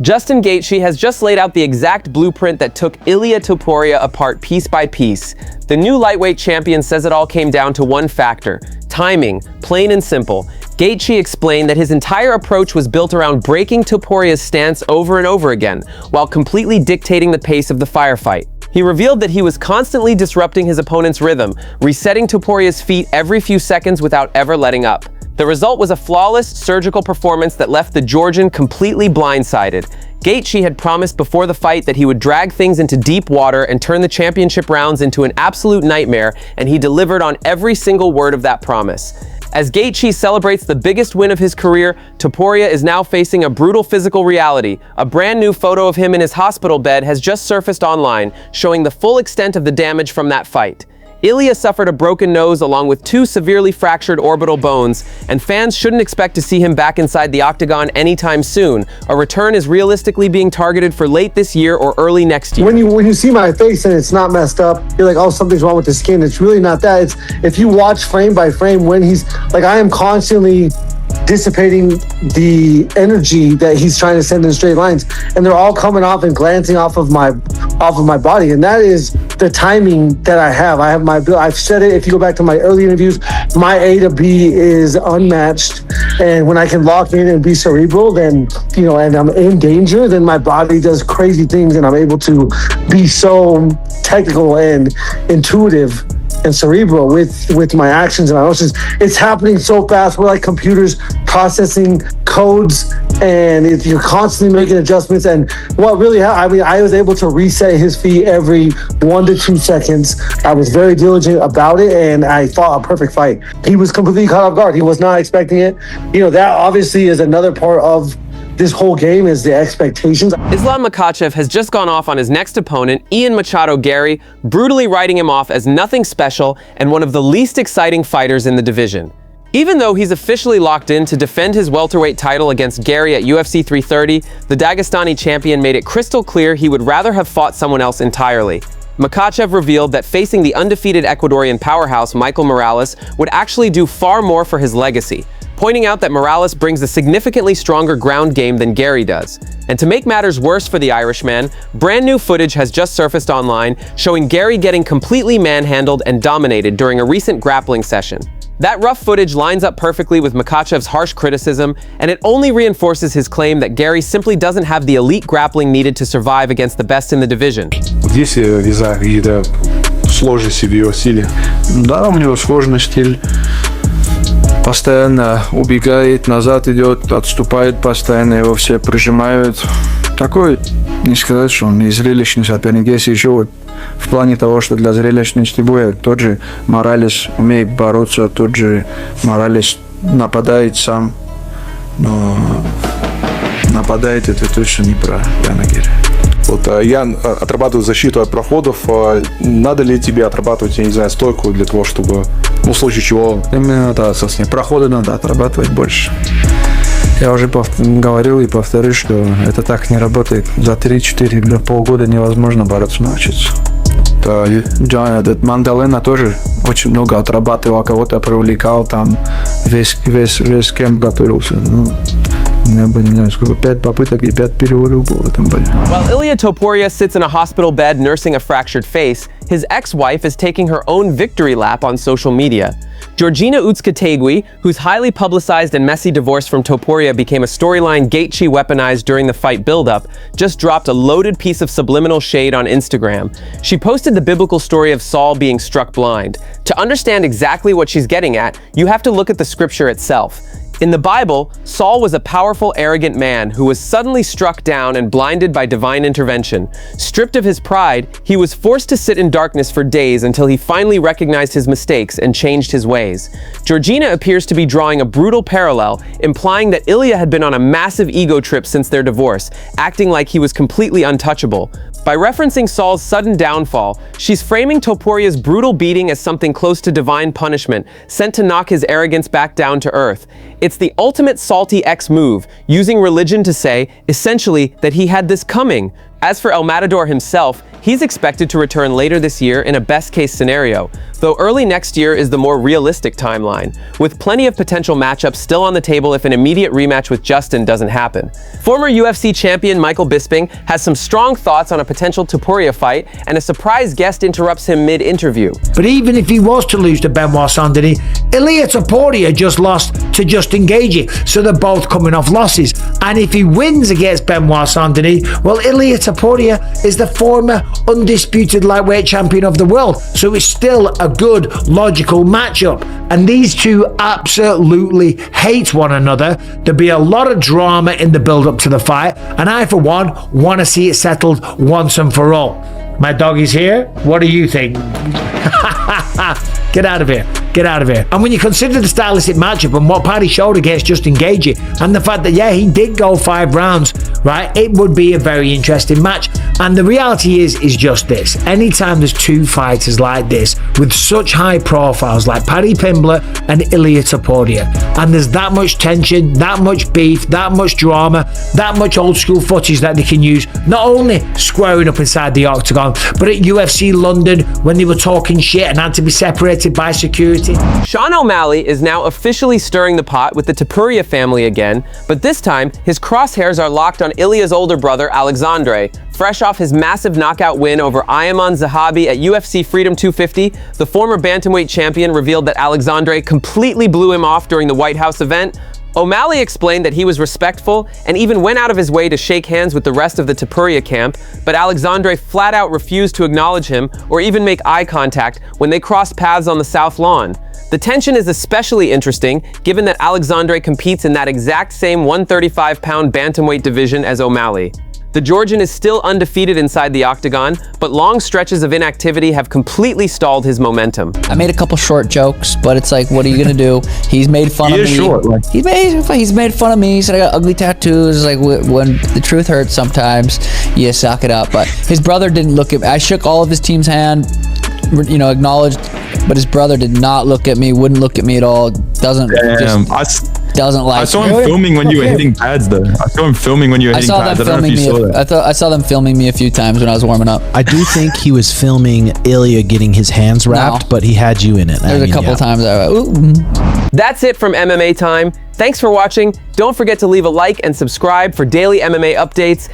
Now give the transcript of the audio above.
Justin Gaethje has just laid out the exact blueprint that took Ilia Topuria apart piece by piece. The new lightweight champion says it all came down to one factor: timing, plain and simple. Gaethje explained that his entire approach was built around breaking Topuria's stance over and over again, while completely dictating the pace of the firefight. He revealed that he was constantly disrupting his opponent's rhythm, resetting Topuria's feet every few seconds without ever letting up. The result was a flawless, surgical performance that left the Georgian completely blindsided. Gaethje had promised before the fight that he would drag things into deep water and turn the championship rounds into an absolute nightmare, and he delivered on every single word of that promise. As Gaethje celebrates the biggest win of his career, Topuria is now facing a brutal physical reality. A brand new photo of him in his hospital bed has just surfaced online, showing the full extent of the damage from that fight. Ilia suffered a broken nose along with 2 severely fractured orbital bones, and fans shouldn't expect to see him back inside the Octagon anytime soon. A return is realistically being targeted for late this year or early next year. When you see my face and it's not messed up, you're like, oh, something's wrong with the skin. It's really not that. It's if you watch frame by frame when he's like, I am constantly dissipating the energy that he's trying to send in straight lines, and they're all coming off and glancing off of my body, and that is the timing that I have. I've said it, if you go back to my early interviews, my A to B is unmatched, and when I can lock in and be cerebral, then and I'm in danger, then my body does crazy things, and I'm able to be so technical and intuitive and cerebral with my actions and my emotions. It's happening so fast. We're like computers processing codes, and you're constantly making adjustments. And what really happened, I was able to reset his feet every 1 to 2 seconds. I was very diligent about it, and I fought a perfect fight. He was completely caught off guard. He was not expecting it. That obviously is another part of this whole game, is the expectations. Islam Makhachev has just gone off on his next opponent, Ian Machado Garry, brutally writing him off as nothing special and one of the least exciting fighters in the division. Even though he's officially locked in to defend his welterweight title against Garry at UFC 330, the Dagestani champion made it crystal clear he would rather have fought someone else entirely. Makhachev revealed that facing the undefeated Ecuadorian powerhouse Michael Morales would actually do far more for his legacy, pointing out that Morales brings a significantly stronger ground game than Garry does. And to make matters worse for the Irishman, brand new footage has just surfaced online showing Garry getting completely manhandled and dominated during a recent grappling session. That rough footage lines up perfectly with Makhachev's harsh criticism, and it only reinforces his claim that Garry simply doesn't have the elite grappling needed to survive against the best in the division. Здесь вяза какие-то сложности в его стиле. Да, у него сложный стиль. Постоянно убегает, назад идет, отступает постоянно, его все прижимают. Такой, не сказать, что он не зрелищный соперник. Есть еще в плане того, что для зрелищности боя тот же Моралес умеет бороться, тот же Моралес нападает сам, но нападает это точно не про Яна Гарри. Вот Ян отрабатывает защиту от проходов. Надо ли тебе отрабатывать, я не знаю, стойку для того, чтобы, в случае чего... Именно да, собственно, проходы надо отрабатывать больше. Я уже говорил и повторюсь, что это так не работает. За 3-4 до полгода невозможно бороться научиться. Этот Мандалена тоже очень много отрабатывал, кого-то привлекал, там весь кемп готовился. While Ilia Topuria sits in a hospital bed nursing a fractured face, his ex-wife is taking her own victory lap on social media. Giorgina Uzcategui, whose highly publicized and messy divorce from Topuria became a storyline Gaethje weaponized during the fight buildup, just dropped a loaded piece of subliminal shade on Instagram. She posted the biblical story of Saul being struck blind. To understand exactly what she's getting at, you have to look at the scripture itself. In the Bible, Saul was a powerful, arrogant man who was suddenly struck down and blinded by divine intervention. Stripped of his pride, he was forced to sit in darkness for days until he finally recognized his mistakes and changed his ways. Giorgina appears to be drawing a brutal parallel, implying that Ilia had been on a massive ego trip since their divorce, acting like he was completely untouchable. By referencing Saul's sudden downfall, she's framing Topuria's brutal beating as something close to divine punishment, sent to knock his arrogance back down to earth. It's the ultimate salty ex move, using religion to say, essentially, that he had this coming. As for El Matador himself, he's expected to return later this year in a best-case scenario, though early next year is the more realistic timeline, with plenty of potential matchups still on the table if an immediate rematch with Justin doesn't happen. Former UFC champion Michael Bisping has some strong thoughts on a potential Topuria fight, and a surprise guest interrupts him mid-interview. But even if he was to lose to Benoit Saint-Denis, Ilia Topuria just lost to Justin Gaethje, so they're both coming off losses. And if he wins against Benoit Saint-Denis, well, Ilia Topuria is the former undisputed lightweight champion of the world, so it's still a good, logical matchup. And these two absolutely hate one another. There'll be a lot of drama in the build-up to the fight, and I, for one, want to see it settled once and for all. My doggy's here. What do you think? Get out of here. Get out of here. And when you consider the stylistic matchup and what Paddy showed against Justin Gaethje, and the fact that, yeah, he did go 5 rounds, right, it would be a very interesting match. And the reality is just this. Anytime there's two fighters like this, with such high profiles like Paddy Pimblett and Ilia Topuria, and there's that much tension, that much beef, that much drama, that much old school footage that they can use, not only squaring up inside the Octagon, but at UFC London when they were talking shit and had to be separated by security. Sean O'Malley is now officially stirring the pot with the Topuria family again, but this time his crosshairs are locked on Ilia's older brother Aleksandre. Fresh off his massive knockout win over Ayman Zahabi at UFC Freedom 250, the former bantamweight champion revealed that Aleksandre completely blew him off during the White House event. O'Malley explained that he was respectful and even went out of his way to shake hands with the rest of the Topuria camp, but Aleksandre flat out refused to acknowledge him or even make eye contact when they crossed paths on the South Lawn. The tension is especially interesting given that Aleksandre competes in that exact same 135-pound bantamweight division as O'Malley. The Georgian is still undefeated inside the Octagon, but long stretches of inactivity have completely stalled his momentum. I made a couple short jokes, but it's like, what are you gonna do? He's made fun of me. Short, like. He's made fun of me. He said I got ugly tattoos. Like when the truth hurts, sometimes you suck it up. But his brother didn't look at me. I shook all of his team's hand, you know, acknowledged, but his brother did not look at me. Wouldn't look at me at all. Doesn't like. I saw him filming when you were hitting pads, though. I saw him filming when you were hitting pads. I don't know if you saw that. I saw them filming me a few times when I was warming up. I do think he was filming Ilia getting his hands wrapped, but he had you in it. There's a couple times I went, ooh. That's it from MMA Time. Thanks for watching. Don't forget to leave a like and subscribe for daily MMA updates.